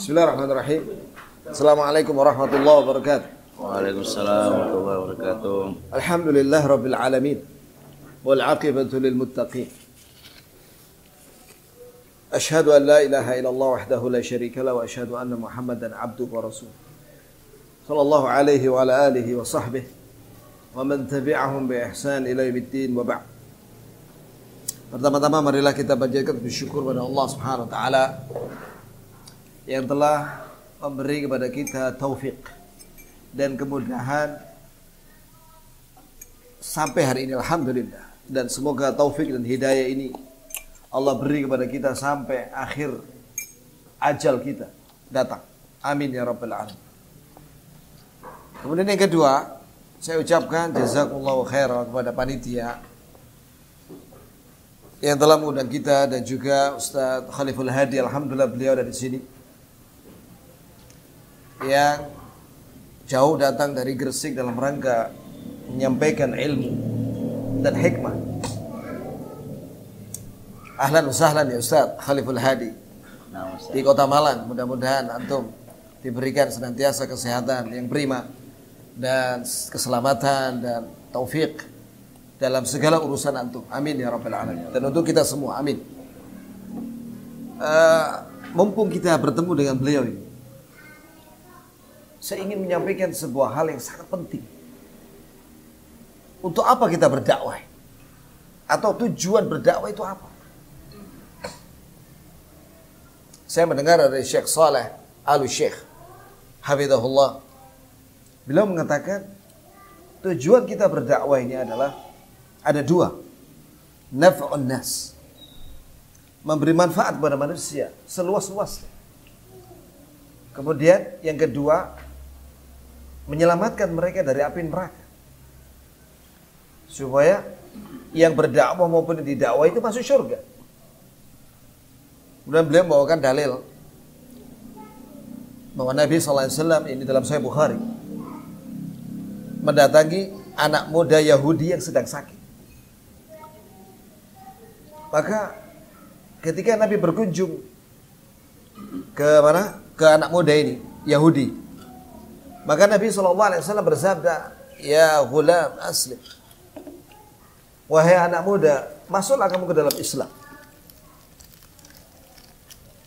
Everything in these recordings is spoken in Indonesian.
Bismillahirrahmanirrahim. Assalamualaikum warahmatullahi wabarakatuh. Waalaikumsalam warahmatullahi wabarakatuh. Alhamdulillah rabbil alamin. Wal aqibatu lil muttaqin. Ashhadu an la ilaha illallah wahdahu la syarika lahu wa ashhadu anna Muhammadan abduhu wa rasuluh. Sallallahu alaihi wa ala alihi wa sahbihi wa man tabi'ahum bi ihsan ila yaumiddin wa ba'd. Pertama-tama marilah kita panjatkan bersyukur pada Allah Subhanahu wa taala yang telah memberi kepada kita taufik dan kemudahan sampai hari ini, alhamdulillah. Dan semoga taufik dan hidayah ini Allah beri kepada kita sampai akhir ajal kita datang. Amin ya rabbal alamin. Kemudian yang kedua, saya ucapkan jazakumullahu khairan kepada panitia yang telah mengundang kita dan juga Ustaz Khaliful Hadi, alhamdulillah beliau ada di sini, yang jauh datang dari Gresik dalam rangka menyampaikan ilmu dan hikmah. Ahlan wa sahlan ya Ustaz Khaliful Hadi di Kota Malang. Mudah-mudahan antum diberikan senantiasa kesehatan yang prima dan keselamatan dan taufik dalam segala urusan antum. Amin ya rabbal alamin. Dan untuk kita semua, amin. Mumpung kita bertemu dengan beliau ini, saya ingin menyampaikan sebuah hal yang sangat penting. Untuk apa kita berdakwah? Atau tujuan berdakwah itu apa? Saya mendengar dari Syekh Saleh Al-Syekh hafizahullah. Beliau mengatakan tujuan kita berdakwah ini adalah ada dua. Naf'un nas, memberi manfaat kepada manusia seluas-luasnya. Kemudian yang kedua, menyelamatkan mereka dari api neraka, supaya yang berdakwah maupun yang didakwah itu masuk surga. Kemudian beliau membawakan dalil bahwa Nabi SAW ini dalam Sahih Bukhari mendatangi anak muda Yahudi yang sedang sakit. Maka ketika Nabi berkunjung ke mana? Ke anak muda ini Yahudi, maka Nabi SAW bersabda, "Ya ghulam aslim." Wahai anak muda, masuklah kamu ke dalam Islam.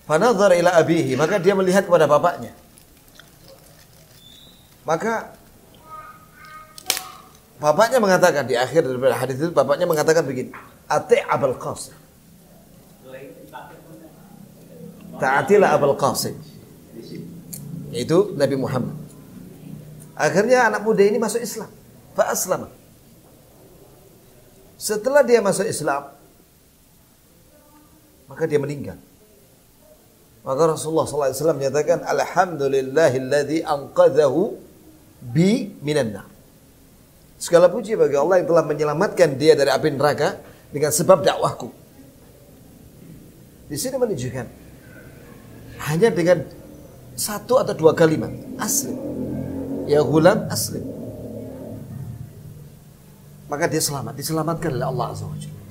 Fanadhar ila abihi, maka dia melihat kepada bapaknya. Maka bapaknya mengatakan, di akhir daripada hadis itu bapaknya mengatakan begini, "Ati' Abul Qasim." Ta'atilah Abul Qasim, yaitu Nabi Muhammad. Akhirnya anak muda ini masuk Islam. Fa aslama. Setelah dia masuk Islam, maka dia meninggal. Maka Rasulullah SAW menyatakan, "Alhamdulillahilladzi anqadhahu bi minan nar." Segala puji bagi Allah yang telah menyelamatkan dia dari api neraka dengan sebab dakwahku. Di sini menunjukkan hanya dengan satu atau dua kalimat, aslim, ya ghulam aslim, maka dia selamat, diselamatkan oleh Allah Azza wa Jalla.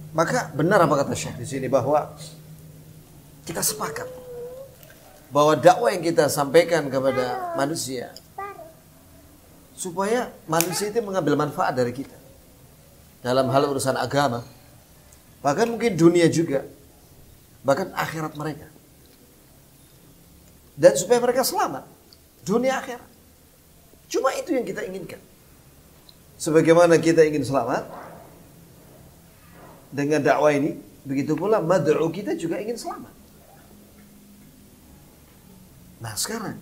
Maka benar apa kata Syekh di sini, bahwa kita sepakat bahwa dakwah yang kita sampaikan kepada manusia supaya manusia itu mengambil manfaat dari kita dalam hal urusan agama, bahkan mungkin dunia juga, bahkan akhirat mereka, dan supaya mereka selamat dunia akhirat. Cuma itu yang kita inginkan. Sebagaimana kita ingin selamat dengan dakwah ini, begitu pula mad'u kita juga ingin selamat. Nah sekarang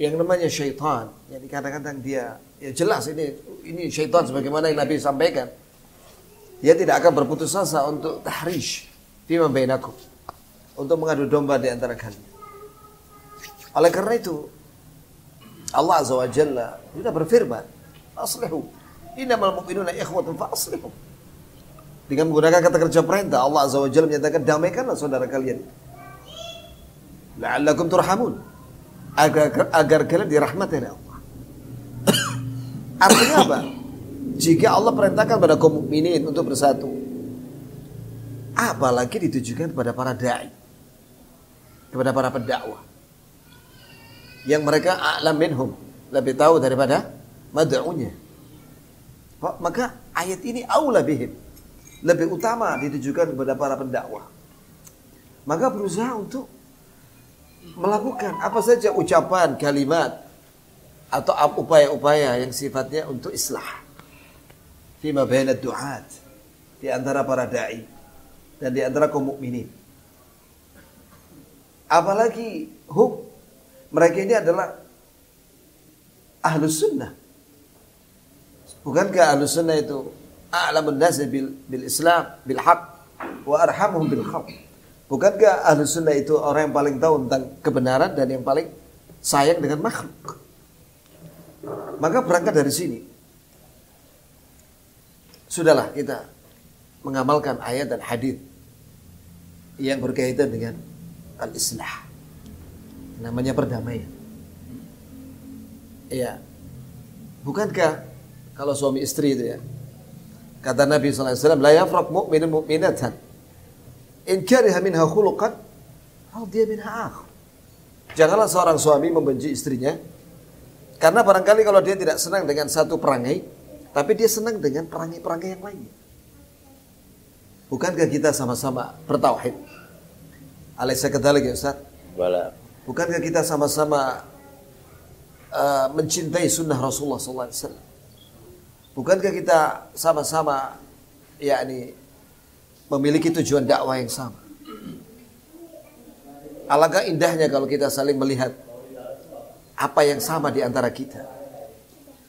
yang namanya syaitan, yang dikatakan dia, ya jelas ini syaitan sebagaimana yang Nabi sampaikan, dia tidak akan berputus asa untuk tahrish fima bainakum, untuk mengadu domba di antara kalian. Oleh karena itu Allah Azza wa Jalla sudah berfirman, "Aslihu, innamal mu'minuna ikhwatun fa aslihu." Dengan menggunakan kata kerja perintah, Allah Azza wa Jalla menyatakan, damaikanlah saudara kalian, la'allakum turhamun, agar kalian dirahmati oleh Allah. Artinya apa? Jika Allah perintahkan pada kaum mukminin untuk bersatu, apalagi ditujukan kepada para dai, kepada para pendakwah yang mereka a'lam minhum, lebih tahu daripada mad'unya. Maka ayat ini aula bihim, lebih utama ditujukan kepada para pendakwah. Maka berusaha untuk melakukan apa saja ucapan, kalimat atau upaya-upaya yang sifatnya untuk islah fima baina du'at, di antara para dai dan di antara kaum mukminin. Apalagi mereka ini adalah ahlus sunnah. Bukankah ahlus sunnah itu a'lamun nas bil Islam bil haq wa arhamuhum bil khalq? Bukankah ahlus sunnah itu orang yang paling tahu tentang kebenaran dan yang paling sayang dengan makhluk? Maka berangkat dari sini, sudahlah kita mengamalkan ayat dan hadis yang berkaitan dengan al-islah, namanya perdamaian. Iya, bukankah kalau suami istri itu ya, kata Nabi SAW, la yafraq mu'minun mu'minatan in kariha minha khuluqan radiya minha akhar. Janganlah seorang suami membenci istrinya karena barangkali kalau dia tidak senang dengan satu perangai, tapi dia senang dengan perangai-perangai yang lainnya. Bukankah kita sama-sama bertauhid? Alaysa kadzalik ya Ustaz? Bala. Bukankah kita sama-sama mencintai sunnah Rasulullah SAW? Bukankah kita sama-sama yakni memiliki tujuan dakwah yang sama? Alangkah indahnya kalau kita saling melihat apa yang sama di antara kita.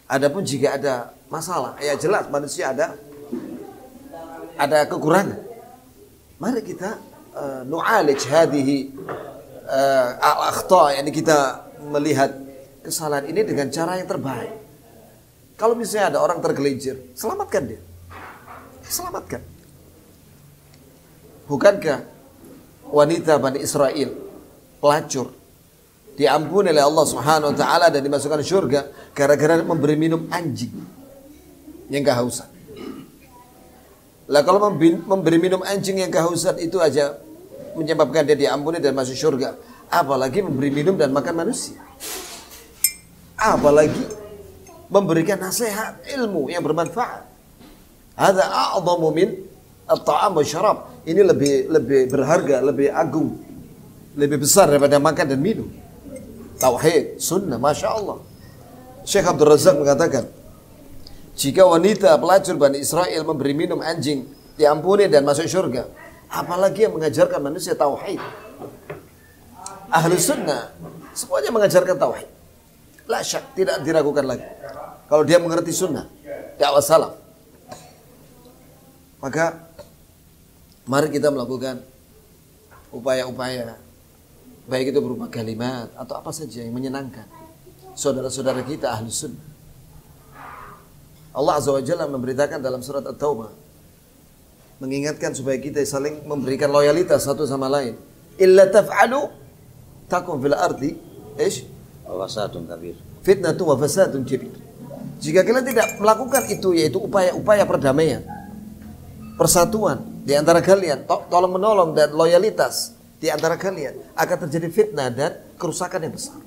Adapun jika ada masalah, ya jelas manusia ada kekurangan. Mari kita nu'alij hadhihi al-akhta, yakni kita melihat kesalahan ini dengan cara yang terbaik. Kalau misalnya ada orang tergelincir, selamatkan dia. Selamatkan. Bukankah wanita Bani Israel, pelacur, diampuni oleh Allah Subhanahu wa taala dan dimasukkan surga gara-gara memberi minum anjing yang kehausan. Lah kalau memberi minum anjing yang kehausan itu aja menyebabkan dia diampuni dan masuk surga, apalagi memberi minum dan makan manusia. Apalagi memberikan nasihat ilmu yang bermanfaat. Hadza a'dhamu min at-ta'am wa syarab. Ini lebih berharga, lebih agung, lebih besar daripada makan dan minum. Tauhid, sunnah, Masya Allah. Syekh Abdul Razak mengatakan, jika wanita pelacur Bani Israel memberi minum anjing, diampuni dan masuk surga, apalagi yang mengajarkan manusia tauhid. Ahlu sunnah semuanya mengajarkan tauhid. La syak, tidak diragukan lagi. Kalau dia mengerti sunnah, dakwah salaf, maka mari kita melakukan upaya-upaya, baik itu berupa kalimat atau apa saja yang menyenangkan saudara-saudara kita ahli sunnah. Allah Azza wa Jalla memberitakan dalam surat At-Taubah, mengingatkan supaya kita saling memberikan loyalitas satu sama lain. Illa taf'alu takum fil ardi Fasadun kabir. fitnatun wa fasadun kabir. Jika kalian tidak melakukan itu, yaitu upaya-upaya perdamaian, persatuan di antara kalian, tolong menolong dan loyalitas di antara kalian, akan terjadi fitnah dan kerusakan yang besar.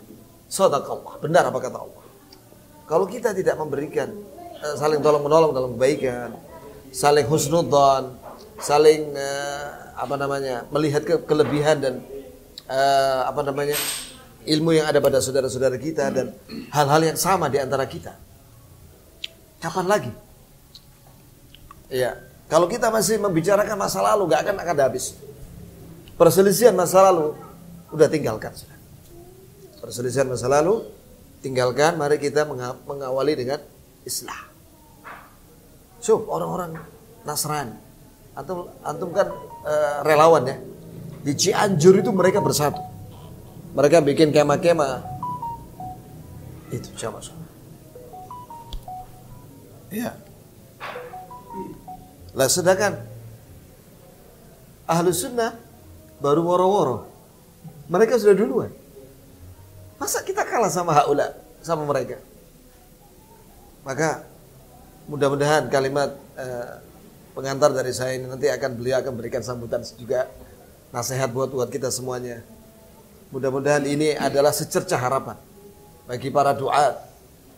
Shadaqallah, benar apa kata Allah. Kalau kita tidak memberikan saling tolong menolong dalam kebaikan, saling husnudzon, saling melihat kelebihan dan ilmu yang ada pada saudara-saudara kita dan hal-hal yang sama di antara kita, kapan lagi? Ya, kalau kita masih membicarakan masa lalu, gak akan habis. Perselisihan masa lalu udah tinggalkan. Perselisihan masa lalu tinggalkan. Mari kita mengawali dengan islah. So, orang-orang Nasrani, antum kan relawan ya. Di Cianjur itu mereka bersatu. Mereka bikin kemah-kemah. Itu sama. Ya. Lah sedangkan ahlu sunnah baru woro-woro. Mereka sudah duluan. Masa kita kalah sama haula, sama mereka? Maka mudah-mudahan kalimat pengantar dari saya ini, nanti beliau akan berikan sambutan juga, nasihat buat kita semuanya. Mudah-mudahan ini adalah secercah harapan bagi para duat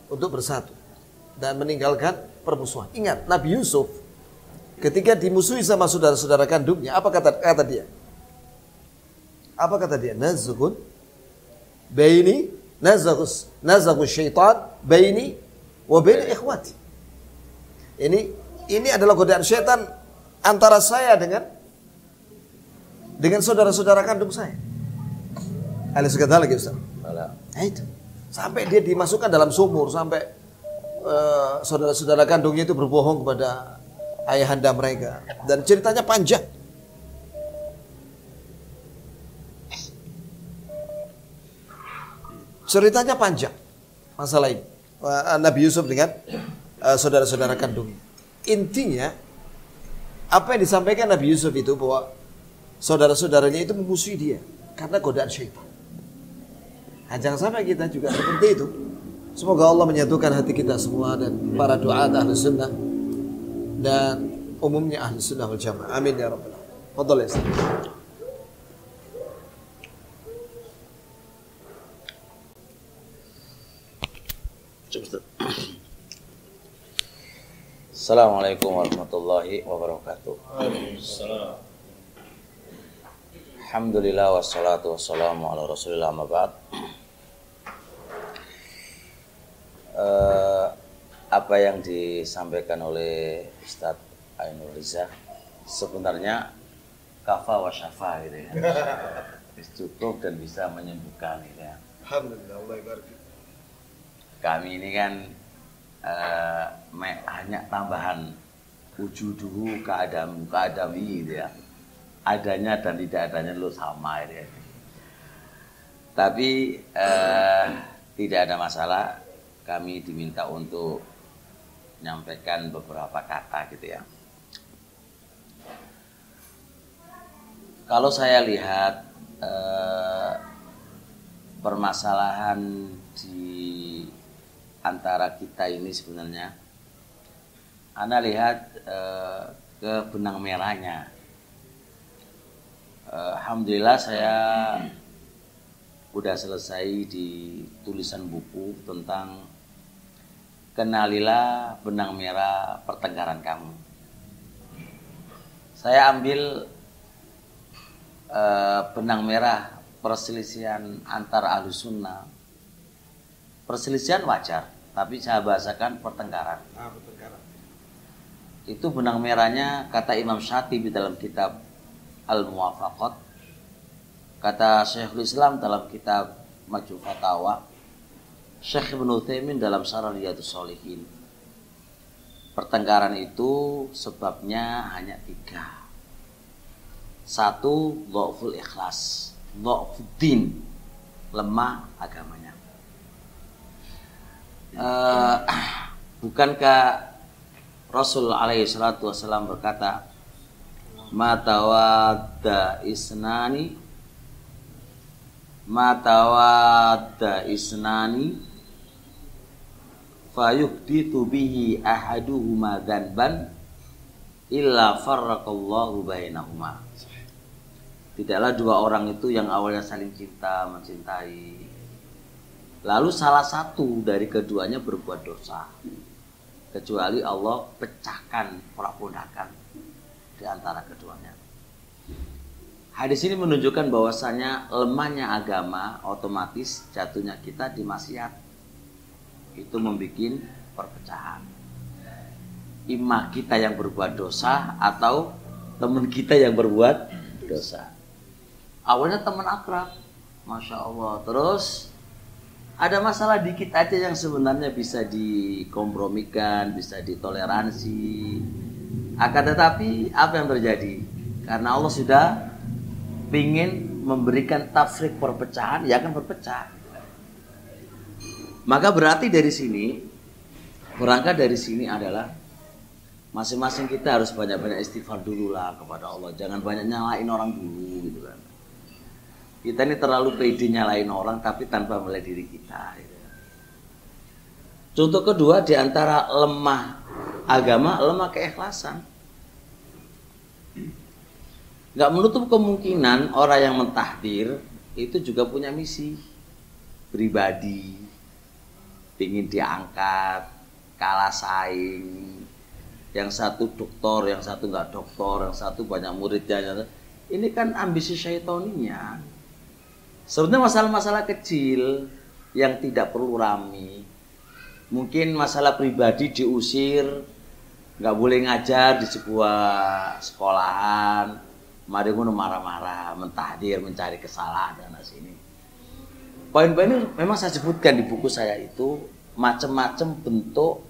untuk bersatu dan meninggalkan permusuhan. Ingat, Nabi Yusuf ketika dimusuhi sama saudara-saudara kandungnya, apa kata dia? Apa kata dia? Nazghun baini nazghus syaitan baini wa baina ikhwati. Ini adalah godaan syaitan antara saya dengan saudara-saudara kandung saya. Ada sekadar lagi Ustaz. Nah, itu. Sampai dia dimasukkan dalam sumur, sampai saudara-saudara kandungnya itu berbohong kepada ayahanda mereka, dan ceritanya panjang. Ceritanya panjang masalah ini, Nabi Yusuf dengan saudara-saudara kandungnya. Intinya apa yang disampaikan Nabi Yusuf itu bahwa saudara-saudaranya itu memusuhi dia karena godaan syaitan. Jangan sampai kita juga seperti itu. Semoga Allah menyatukan hati kita semua dan para duat ahli sunnah dan umumnya ahli sunnah wal jamaah. Amin ya rabbal alamin. Fadhal ya Ustaz. Assalamualaikum warahmatullahi wabarakatuh. Alhamdulillah wassalatu wassalamu ala rasulillah amma ba'd. Apa yang disampaikan oleh Ustaz Ainul Riza sebenarnya kafa wa syafa gitu ya. Cukup dan bisa menyembuhkan gitu ya. Alhamdulillah, Allah ibarik. Kami ini kan hanya tambahan wujuduhu keadami gitu ya. Adanya dan tidak adanya lu sama gitu ya. Tapi tidak ada masalah, kami diminta untuk menyampaikan beberapa kata gitu ya. Kalau saya lihat permasalahan di antara kita ini sebenarnya, Anda lihat ke benang merahnya. Alhamdulillah saya udah selesai di tulisan buku tentang kenalilah benang merah pertengkaran kamu. Saya ambil benang merah perselisihan antara ahlu sunnah. Perselisihan wajar, tapi saya bahasakan pertengkaran. Pertengkaran. Itu benang merahnya kata Imam Syatibi dalam kitab Al-Muwafaqat, kata Syekhul Islam dalam kitab Majmu' Fatawa, Syekh Ibnu Utsaimin dalam Syarah Riyadhus Shalihin. Pertengkaran itu sebabnya hanya 3. 1, dha'ful ikhlas, dha'fuddin, lemah agamanya. Bukankah Rasul alaihi salatu wasallam berkata, matawadda isnani fayuhditu bihi ahaduhuma dzanban illa farraqallahu bainahuma. Tidaklah 2 orang itu yang awalnya saling cinta, mencintai, lalu salah satu dari keduanya berbuat dosa, kecuali Allah pecahkan porak-porandakan di antara keduanya. Hadis ini menunjukkan bahwasanya lemahnya agama otomatis jatuhnya kita di maksiat. Itu membuat perpecahan. Imah kita yang berbuat dosa atau teman kita yang berbuat dosa. Awalnya teman akrab, Masya Allah. Terus ada masalah dikit aja yang sebenarnya bisa dikompromikan, bisa ditoleransi. Akan tetapi apa yang terjadi? Karena Allah sudah ingin memberikan tafsir perpecahan, ya akan berpecah. Maka berarti dari sini, berangkat dari sini adalah masing-masing kita harus banyak-banyak istighfar dulu lah kepada Allah. Jangan banyak nyalain orang dulu gitu kan. Kita ini terlalu pede nyalain orang tapi tanpa melihat diri kita. Gitu. Contoh kedua, di antara lemah agama, lemah keikhlasan. nggak menutup kemungkinan orang yang mentahdir itu juga punya misi pribadi, ingin diangkat, kalah saing, yang satu doktor, yang satu nggak doktor, yang satu banyak muridnya. Ini kan ambisi syaitoninya. Sebenarnya masalah-masalah kecil yang tidak perlu rame. Mungkin masalah pribadi diusir, nggak boleh ngajar di sebuah sekolahan, mari ngono marah-marah, mentahdir, mencari kesalahan dan sini. Poin-poin ini memang saya sebutkan di buku saya itu macam-macam bentuk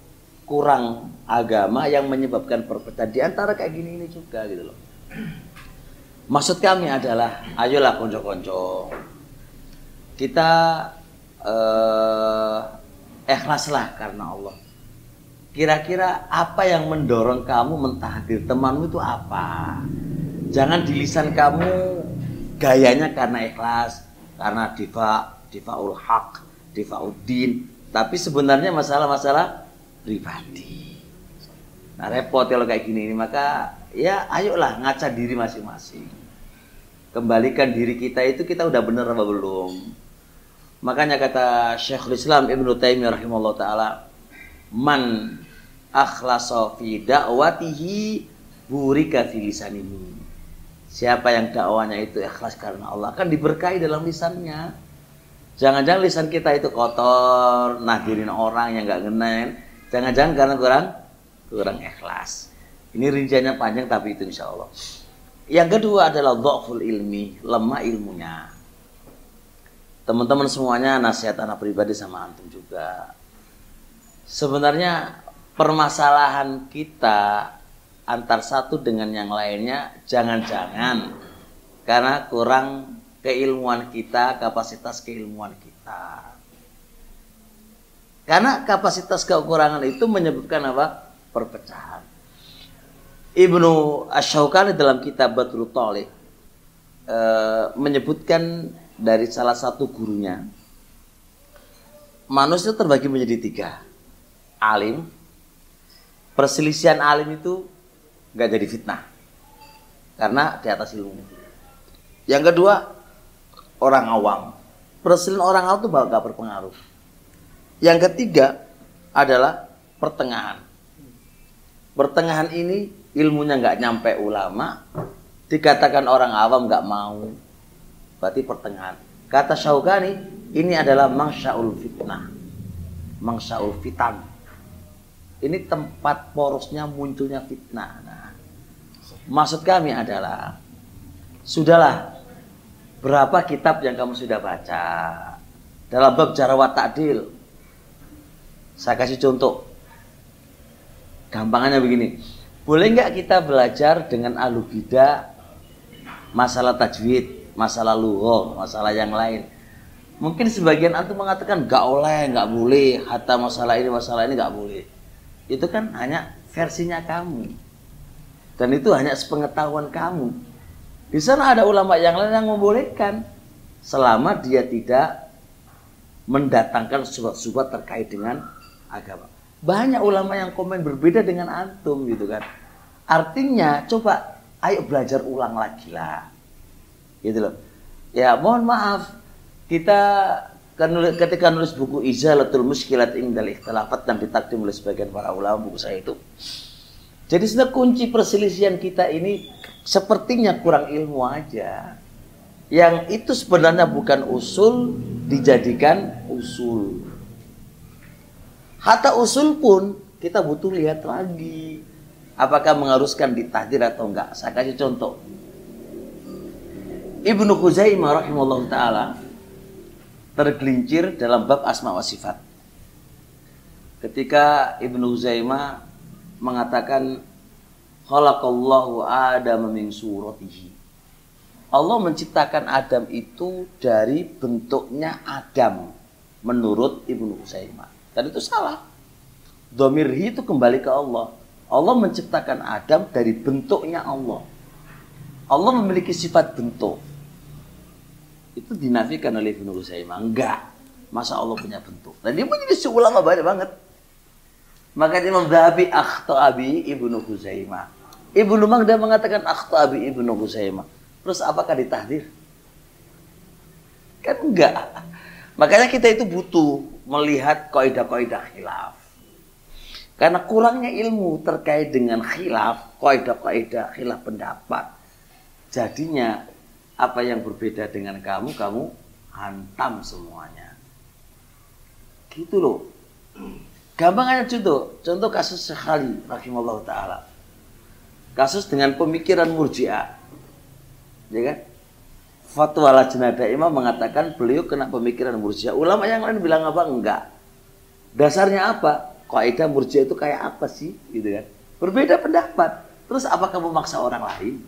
kurang agama yang menyebabkan perpecahan di antara kayak gini ini juga gitu loh. Maksud kami adalah, ayolah konco-konco, kita ikhlaslah karena Allah. Kira-kira apa yang mendorong kamu mentahdir temanmu itu apa? Jangan di lisan kamu gayanya karena ikhlas, karena difaul haq, difauddin, tapi sebenarnya masalah-masalah pribadi. Nah repot kalau kayak gini, maka ya ayolah ngaca diri masing-masing. Kembalikan diri kita itu kita udah bener apa belum. Makanya kata Syekhul Islam Ibnu Taimiyah rahimahullah ta'ala, man akhlasa fi da'watihi burika fi lisanihi. Siapa yang dakwanya itu ikhlas karena Allah, akan diberkahi dalam lisannya. Jangan-jangan lisan kita itu kotor, nadirin orang yang gak ngenain. Jangan-jangan karena kurang ikhlas. Ini rinciannya panjang tapi itu insya Allah. Yang kedua adalah dha'ful ilmi, lemah ilmunya. Teman-teman semuanya, nasihat anak pribadi sama antum juga. Sebenarnya permasalahan kita antar satu dengan yang lainnya jangan-jangan karena kurang keilmuan kita, kapasitas keilmuan kita. Karena kapasitas kekurangan itu menyebabkan apa? Perpecahan. Ibnu Asy-Syaukani dalam kitab Badrut Thaliq menyebutkan dari salah satu gurunya, manusia terbagi menjadi 3. Alim, perselisihan alim itu nggak jadi fitnah karena di atas ilmu. Yang kedua, orang awam, perselisihan orang awam itu nggak berpengaruh. Yang ketiga adalah pertengahan. Pertengahan ini ilmunya nggak nyampe ulama, dikatakan orang awam nggak mau, berarti pertengahan. Kata Syaukani, ini adalah mangsya'ul fitnah, mangsya'ul fitan. Ini tempat porosnya munculnya fitnah. Nah, maksud kami adalah, sudahlah, berapa kitab yang kamu sudah baca dalam bab jarh wa ta'dil? Saya kasih contoh. Gampangannya begini. Boleh nggak kita belajar dengan ahlu bidah masalah tajwid, masalah lughah, masalah yang lain? Mungkin sebagian antum mengatakan nggak boleh, hatta masalah ini nggak boleh. Itu kan hanya versinya kamu. Dan itu hanya sepengetahuan kamu. Di sana ada ulama yang lain yang membolehkan selama dia tidak mendatangkan subhat-subhat terkait dengan agama. Banyak ulama yang komen berbeda dengan antum gitu kan. Artinya coba ayo belajar ulang lagi lah. Gitu loh. Ya mohon maaf, kita ketika nulis buku Izalatul Mushkilat Indal Ikhtilafat dan ditakdim oleh sebagian para ulama, buku saya itu. Jadi sebenarnya kunci perselisihan kita ini sepertinya kurang ilmu aja. Yang itu sebenarnya bukan usul dijadikan usul. Hatta usul pun kita butuh lihat lagi. Apakah mengharuskan ditahdir atau enggak. Saya kasih contoh. Ibnu Khuzaimah rahimahullah ta'ala tergelincir dalam bab asma wa sifat. Ketika Ibnu Khuzaimah mengatakan khalaqallahu Adam min suratihi. Allah menciptakan Adam itu dari bentuknya Adam menurut Ibnu Khuzaimah. Dan itu salah. Dhamirhi itu kembali ke Allah. Allah menciptakan Adam dari bentuknya Allah. Allah memiliki sifat bentuk. Itu dinafikan oleh Ibnu Khuzaimah. Enggak. Masa Allah punya bentuk? Dan dia menjadi seulama banyak banget. Maka Imam Dhahabi akhta'abi Ibnu Khuzaimah. Ibnu Magda mengatakan akhta'abi Ibnu Khuzaimah. Terus apakah ditahdir? Kan enggak. Makanya kita itu butuh melihat kaidah-kaidah khilaf. Karena kurangnya ilmu terkait dengan khilaf, kaidah-kaidah khilaf pendapat. Jadinya apa yang berbeda dengan kamu hantam semuanya. Gitu loh. Gampang aja contoh kasus Syekh Ali rahimahullah ta'ala. Kasus dengan pemikiran Murji'ah. Ya kan? Fatwa Lajnah Daimah mengatakan beliau kena pemikiran Murji'ah. Ulama yang lain bilang apa? Enggak. Dasarnya apa? Kaidah Murji'ah itu kayak apa sih? Gitu kan. Berbeda pendapat. Terus apa kamu maksa orang lain?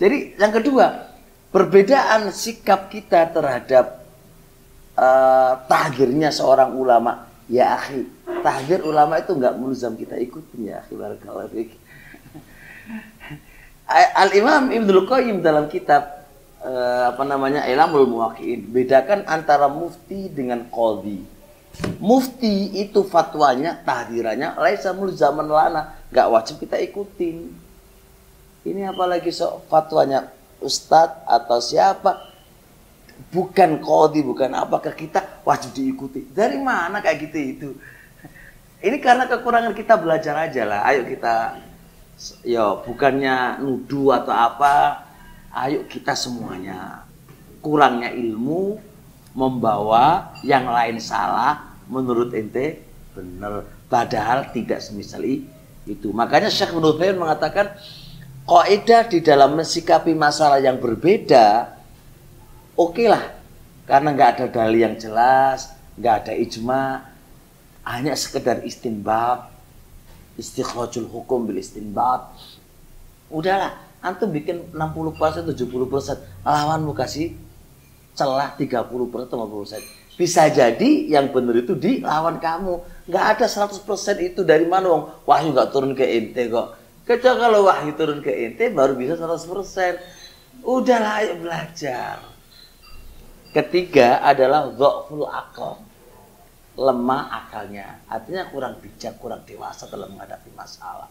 Jadi yang kedua, perbedaan sikap kita terhadap tahdirnya seorang ulama. Ya akhi, tahdir ulama itu enggak mulzam kita ikutin ya akhi. Barakallahu fiik. Al-Imam Ibnul Qayyim dalam kitab Ilamul Muwaqqi'in bedakan antara mufti dengan qadhi. Mufti itu fatwanya, tahdirannya laisa mulzaman lana, enggak wajib kita ikutin. Ini apalagi fatwanya ustadz atau siapa, bukan qadhi, bukan apakah kita wajib diikuti. Dari mana kayak gitu itu? Ini karena kekurangan kita belajar aja lah. Ayo kita, ya bukannya nuduh atau apa, ayo kita semuanya kurangnya ilmu membawa yang lain salah menurut ente benar, padahal tidak semisal itu. Makanya Syekh Ibnu Utsaimin mengatakan kaidah di dalam mensikapi masalah yang berbeda oke lah, karena nggak ada dalil yang jelas, nggak ada ijma, hanya sekedar istinbat, istikhrajul hukum bil istinbat. Udahlah, antum bikin 60%, 70%, lawanmu kasih celah 30%, 50%. Bisa jadi yang benar itu di lawan kamu. Nggak ada 100% itu dari mana wong? Wahyu nggak turun ke ente kok. Kecuali kalau wahyu turun ke ente baru bisa 100%. Udahlah, ayo belajar. Ketiga adalah dha'ful aql. Lemah akalnya. Artinya kurang bijak, kurang dewasa dalam menghadapi masalah.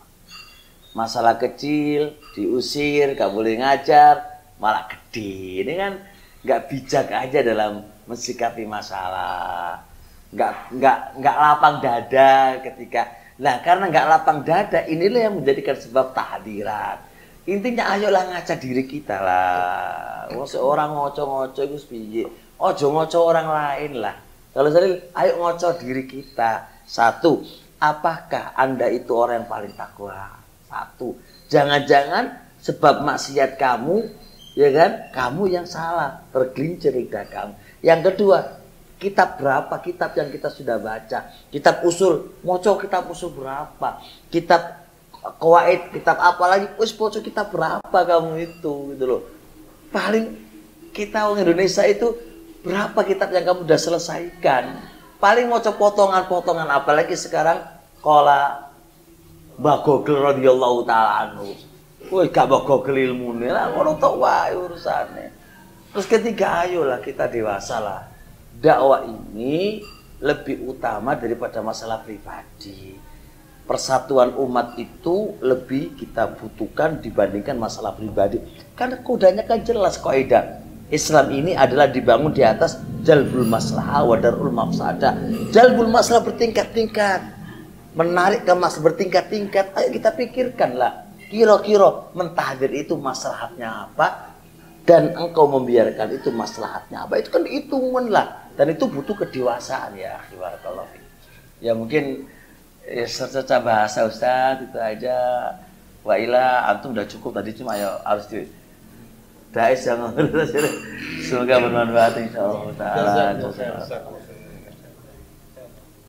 Masalah kecil, diusir, gak boleh ngajar, malah gede. Ini kan nggak bijak aja dalam mensikapi masalah. Nggak lapang dada ketika. Nah, karena nggak lapang dada, inilah yang menjadikan sebab tahdiran. Intinya ayolah ngaca diri kita lah. Seorang ngoco-ngoco itu piye? Ojo ngoco orang lain lah. Kalau saya, ayo ngoco diri kita. Satu, apakah Anda itu orang yang paling takwa? Satu, jangan-jangan sebab maksiat kamu, ya kan? Kamu yang salah, tergelincir lidah kamu. Yang kedua, kitab berapa kitab yang kita sudah baca? Kitab usul, ngoco kitab usul berapa? Kitab Qawaid, kitab apa lagi? Poco kitab berapa kamu itu, gitu loh. Paling kita orang Indonesia itu berapa kitab yang kamu udah selesaikan? Paling ngoco potongan-potongan, apalagi sekarang kola Mbah Gogel radhiyallahu taala anhu. Woi, gak Mbah Gogel ilmune lah, ngono tok wae urusane. Terus ketiga, ayolah kita dewasa lah. Dakwah ini lebih utama daripada masalah pribadi. Persatuan umat itu lebih kita butuhkan dibandingkan masalah pribadi. Karena kodanya kan jelas kaidah. Islam ini adalah dibangun di atas jalbul maslahah wa darul mafsadah. Jalbul maslahah bertingkat-tingkat. Menarik ke masalah bertingkat-tingkat. Ayo kita pikirkanlah. Kira-kira mentahdir itu maslahatnya apa? Dan engkau membiarkan itu maslahatnya apa? Itu kan hitungan lah. Dan itu butuh kedewasaan ya. Ya mungkin secara bahasa Ustaz itu aja. Wa ila antum udah cukup tadi, cuma ya harus di Dais yang semoga bermanfaat insyaallah taala.